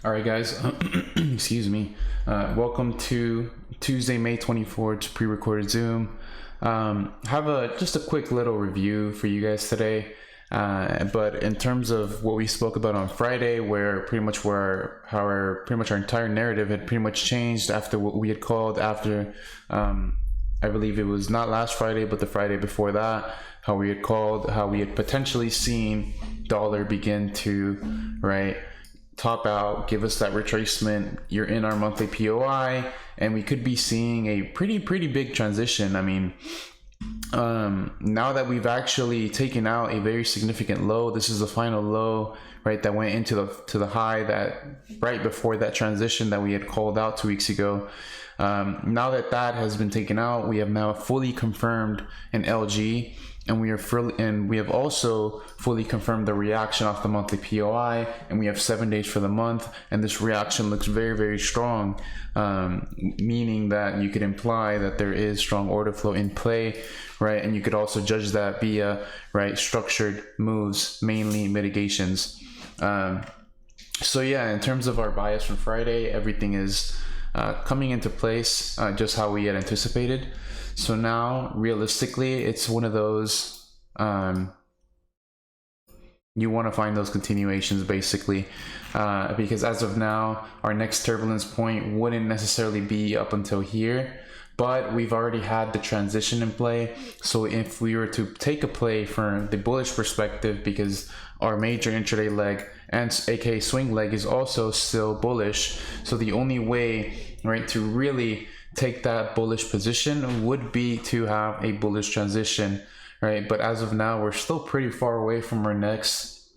All right, guys, excuse me. Welcome to Tuesday, May 24th, pre-recorded Zoom. Have just a quick little review for you guys today. But in terms of what we spoke about on Friday, where pretty much our entire narrative had pretty much changed after what we had called after, I believe it was not last Friday, but the Friday before that, how we had potentially seen dollar begin to, top out, give us that retracement. You're in our monthly POI, and we could be seeing a pretty big transition. I mean, now that we've actually taken out a very significant low, this is the final low, right, that went into the high that right before that transition that we had called out 2 weeks ago. Now that has been taken out, we have now fully confirmed an LG, and we have also fully confirmed the reaction off the monthly POI, and we have 7 days for the month, and this reaction looks very strong, meaning that you could imply that there is strong order flow in play, right? And you could also judge that via structured moves, mainly mitigations. So yeah, in terms of our bias from Friday, everything is coming into place just how we had anticipated. So now, realistically, it's one of those, you want to find those continuations, basically, because as of now, our next turbulence point wouldn't necessarily be up until here, but we've already had the transition in play. So if we were to take a play from the bullish perspective, because our major intraday leg and aka swing leg is also still bullish, so the only way, to really take that bullish position would be to have a bullish transition, right? But as of now, we're still pretty far away from our next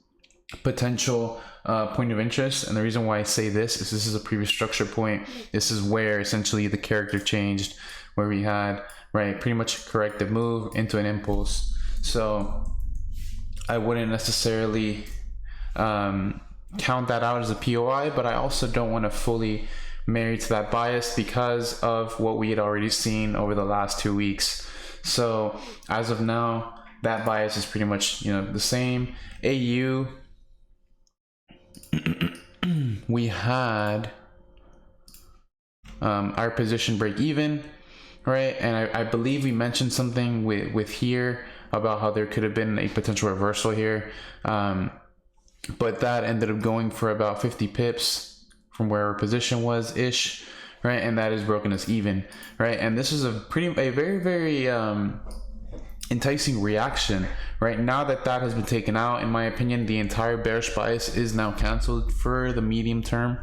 potential point of interest. And the reason why I say this is a previous structure point. This is where essentially the character changed, where we had pretty much a corrective move into an impulse. So I wouldn't necessarily count that out as a POI, but I also don't want to fully married to that bias because of what we had already seen over the last 2 weeks. So as of now, that bias is pretty much the same. AU, we had our position break even, right? And I believe we mentioned something with here about how there could have been a potential reversal here, but that ended up going for about 50 pips from where our position was ish, right? And that is broken as even, right? And this is a very enticing reaction, right? Now that has been taken out, in my opinion, the entire bearish bias is now canceled for the medium term,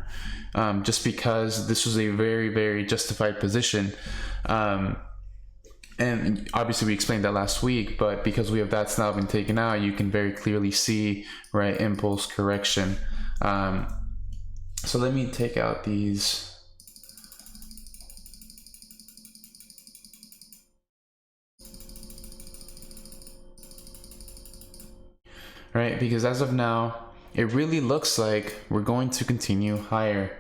just because this was a very justified position. And obviously we explained that last week, but because we have that's now been taken out, you can very clearly see, impulse correction. So let me take out these. Right, because as of now, it really looks like we're going to continue higher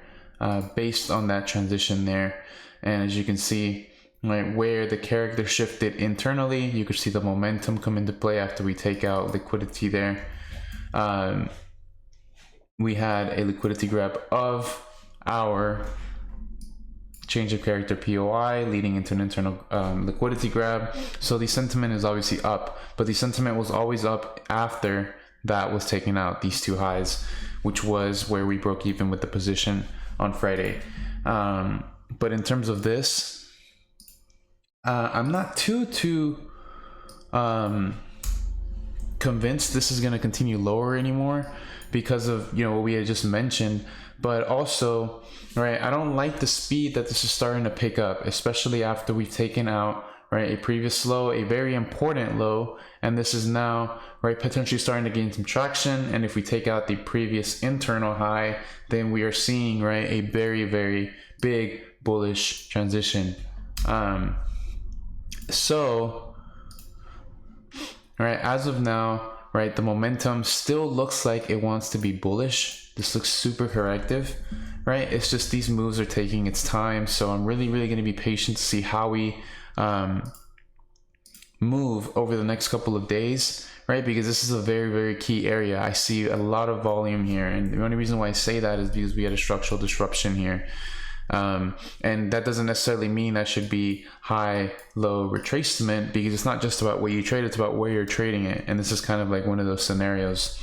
based on that transition there. And as you can see, where the character shifted internally, you could see the momentum come into play after we take out liquidity there. We had a liquidity grab of our change of character POI leading into an internal liquidity grab. So the sentiment is obviously up, but the sentiment was always up after that was taken out, these two highs, which was where we broke even with the position on Friday. But in terms of this, I'm not too convinced this is going to continue lower anymore, because of what we had just mentioned, but also I don't like the speed that this is starting to pick up, especially after we've taken out a previous low, a very important low, and this is now potentially starting to gain some traction. And if we take out the previous internal high, then we are seeing a very big bullish transition. So as of now, the momentum still looks like it wants to be bullish. This looks super corrective, It's just these moves are taking its time. So I'm really going to be patient to see how we move over the next couple of days, right? Because this is a very, very key area. I see a lot of volume here, and the only reason why I say that is because we had a structural disruption here. And that doesn't necessarily mean that should be high low retracement, because it's not just about what you trade, it's about where you're trading it. And this is kind of like one of those scenarios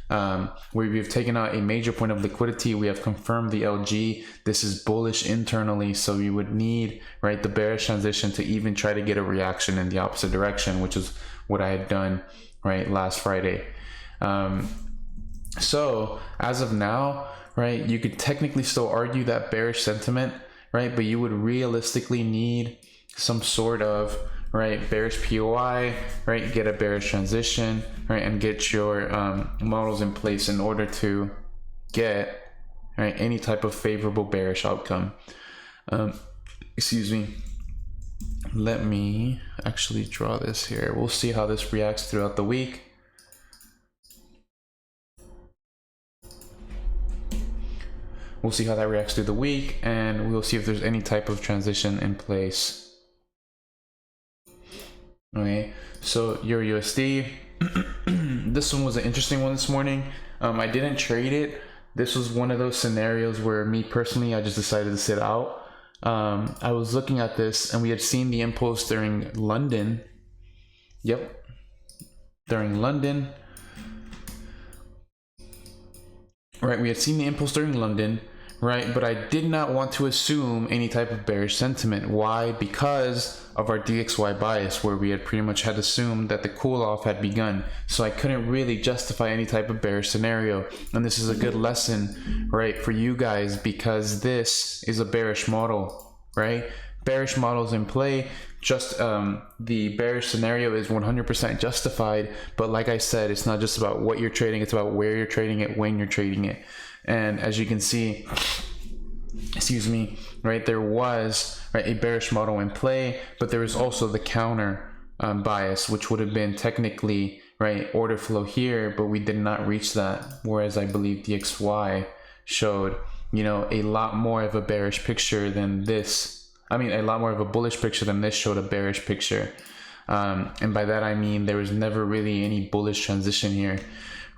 where we've taken out a major point of liquidity. We have confirmed the LG. This is bullish internally, so we would need, right, the bearish transition to even try to get a reaction in the opposite direction, which is what I had done, right, last Friday. So as of now, right, you could technically still argue that bearish sentiment, right, but you would realistically need some sort of, right, bearish POI, right, get a bearish transition, right, and get your models in place in order to get, right, any type of favorable bearish outcome. Excuse me. Let me actually draw this here. We'll see how this reacts throughout the week. We'll see how that reacts through the week, and we'll see if there's any type of transition in place. Okay, so EURUSD. This one was an interesting one this morning. I didn't trade it. This was one of those scenarios where me personally, I just decided to sit out. I was looking at this, and we had seen the impulse during London. Yep, during London. Right, we had seen the impulse during London, right? But I did not want to assume any type of bearish sentiment. Why? Because of our DXY bias, where we had pretty much had assumed that the cool off had begun. So I couldn't really justify any type of bearish scenario. And this is a good lesson, right, for you guys, because this is a bearish model, right? Bearish models in play. Just the bearish scenario is 100% justified, but like I said, it's not just about what you're trading, it's about where you're trading it, when you're trading it. And as you can see, excuse me, right, there was, right, a bearish model in play, but there was also the counter bias, which would have been technically, right, order flow here, but we did not reach that. Whereas I believe DXY showed, you know, a lot more of a bearish picture than this. I mean, a lot more of a bullish picture than this showed a bearish picture. And by that, I mean, there was never really any bullish transition here,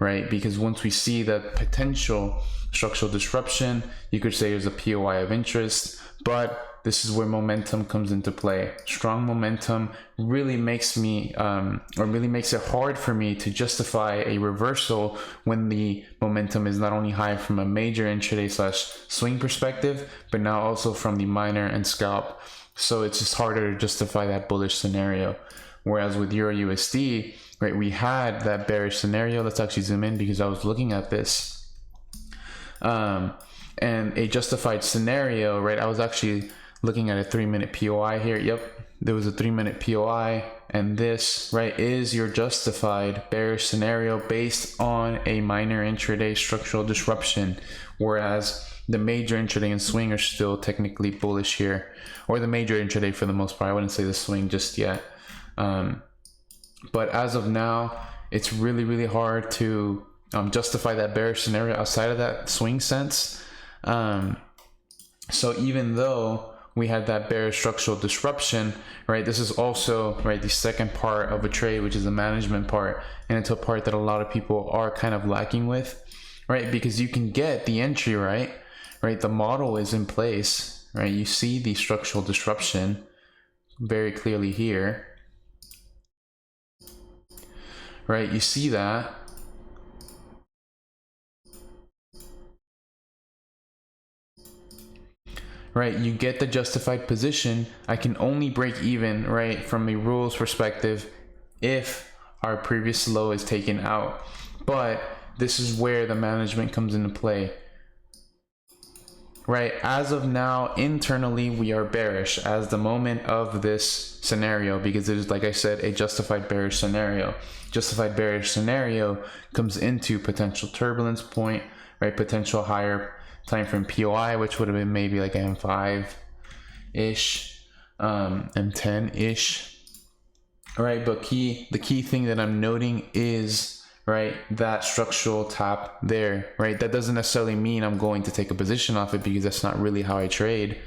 right? Because once we see that potential structural disruption, you could say there's a POI of interest, but this is where momentum comes into play. Strong momentum really makes me, or really makes it hard for me to justify a reversal when the momentum is not only high from a major intraday / swing perspective, but now also from the minor and scalp. So it's just harder to justify that bullish scenario. Whereas with EURUSD, right, we had that bearish scenario. Let's actually zoom in because I was looking at this. And a justified scenario, right, I was actually looking at a 3-minute POI here. Yep, there was a 3-minute POI, and this, right, is your justified bearish scenario based on a minor intraday structural disruption, whereas the major intraday and swing are still technically bullish here, or the major intraday for the most part. I wouldn't say the swing just yet. But as of now, it's really, really hard to justify that bearish scenario outside of that swing sense. So even though we had that bearish structural disruption, right, this is also, right, the second part of a trade, which is the management part, and it's a part that a lot of people are kind of lacking with, right? Because you can get the entry, right, the model is in place, right? You see the structural disruption very clearly here, right? You see that. Right, you get the justified position. I can only break even, right, from a rules perspective if our previous low is taken out. But this is where the management comes into play. Right, as of now, internally, we are bearish as the moment of this scenario, because it is, like I said, a justified bearish scenario. Justified bearish scenario comes into potential turbulence point, right, potential higher time frame POI, which would have been maybe like M5-ish, M10-ish. All right, but the key thing that I'm noting is, right, that structural tap there, right? That doesn't necessarily mean I'm going to take a position off it, because that's not really how I trade.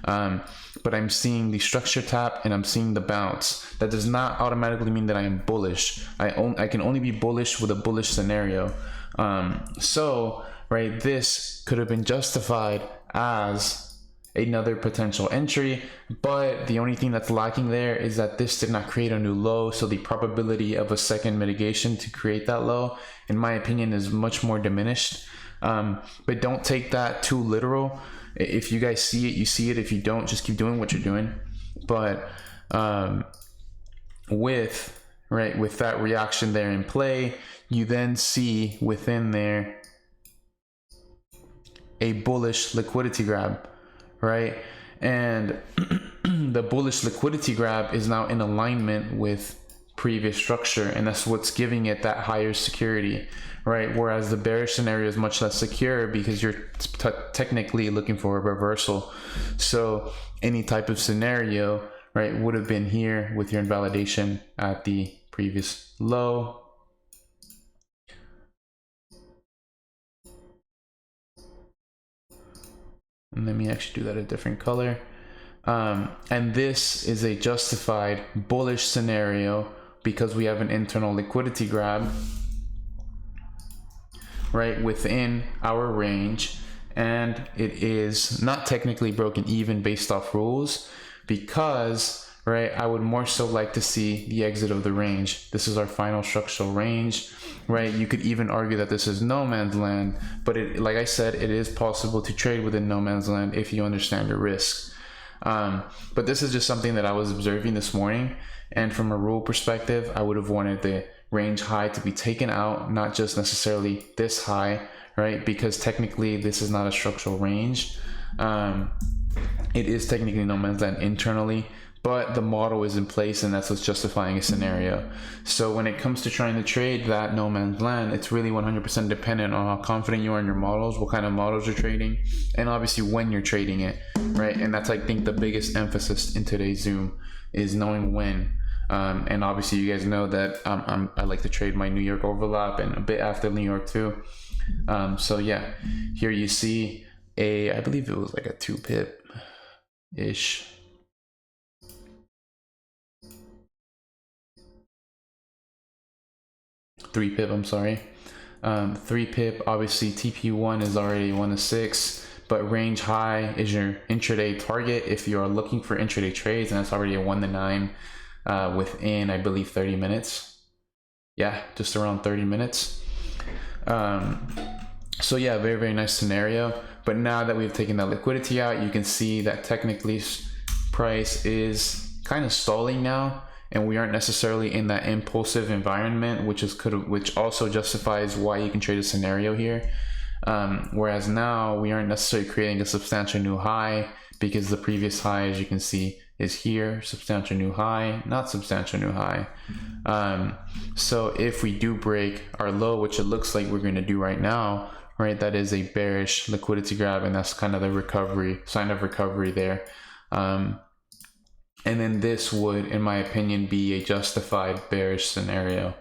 But I'm seeing the structure tap and I'm seeing the bounce. That does not automatically mean that I am bullish. I can only be bullish with a bullish scenario. So right, this could have been justified as another potential entry, but the only thing that's lacking there is that this did not create a new low, so the probability of a second mitigation to create that low, in my opinion, is much more diminished. But don't take that too literal. If you guys see it, you see it. If you don't, just keep doing what you're doing. But with that reaction there in play, you then see within there a bullish liquidity grab, right? And the bullish liquidity grab is now in alignment with previous structure, and that's what's giving it that higher security, right? Whereas the bearish scenario is much less secure because you're technically looking for a reversal. So any type of scenario, right, would have been here with your invalidation at the previous low. And let me actually do that a different color. And this is a justified bullish scenario because we have an internal liquidity grab, right, within our range. And it is not technically broken even based off rules because, right, I would more so like to see the exit of the range. This is our final structural range, right? You could even argue that this is no man's land, but like I said, it is possible to trade within no man's land if you understand your risks. But this is just something that I was observing this morning, and from a rule perspective, I would have wanted the range high to be taken out, not just necessarily this high, right? Because technically this is not a structural range. It is technically no man's land internally, but the model is in place and that's what's justifying a scenario. So when it comes to trying to trade that no man's land, it's really 100% dependent on how confident you are in your models, what kind of models you're trading, and obviously when you're trading it, right? And that's, I think, the biggest emphasis in today's Zoom is knowing when. And obviously you guys know that I like to trade my New York overlap and a bit after New York too. So yeah, here you see I believe it was like a 2 pip ish. 3 pip, I'm sorry. 3 pip, obviously TP1 is already 1 to 6, but range high is your intraday target if you are looking for intraday trades, and that's already a 1 to 9 within, I believe, 30 minutes. Yeah, just around 30 minutes. So yeah, very, very nice scenario. But now that we've taken that liquidity out, you can see that technically price is kind of stalling now, and we aren't necessarily in that impulsive environment, which also justifies why you can trade a scenario here. Whereas now we aren't necessarily creating a substantial new high because the previous high, as you can see, is here, substantial new high, not substantial new high. So if we do break our low, which it looks like we're going to do right now, right, that is a bearish liquidity grab, and that's kind of the recovery, sign of recovery there. And then this would, in my opinion, be a justified bearish scenario,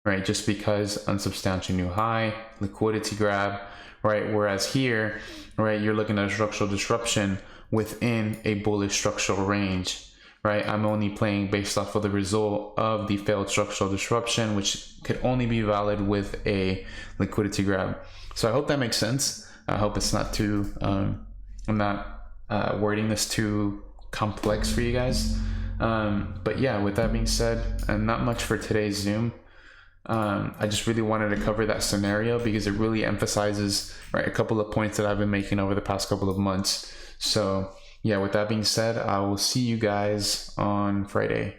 right? Just because unsubstantial new high, liquidity grab, right? Whereas here, right, you're looking at a structural disruption within a bullish structural range, right? I'm only playing based off of the result of the failed structural disruption, which could only be valid with a liquidity grab. So I hope that makes sense. I hope it's not too, I'm not wording this too complex for you guys. But yeah, with that being said, not much for today's Zoom. I just really wanted to cover that scenario because it really emphasizes, right, a couple of points that I've been making over the past couple of months. So yeah, with that being said, I will see you guys on Friday.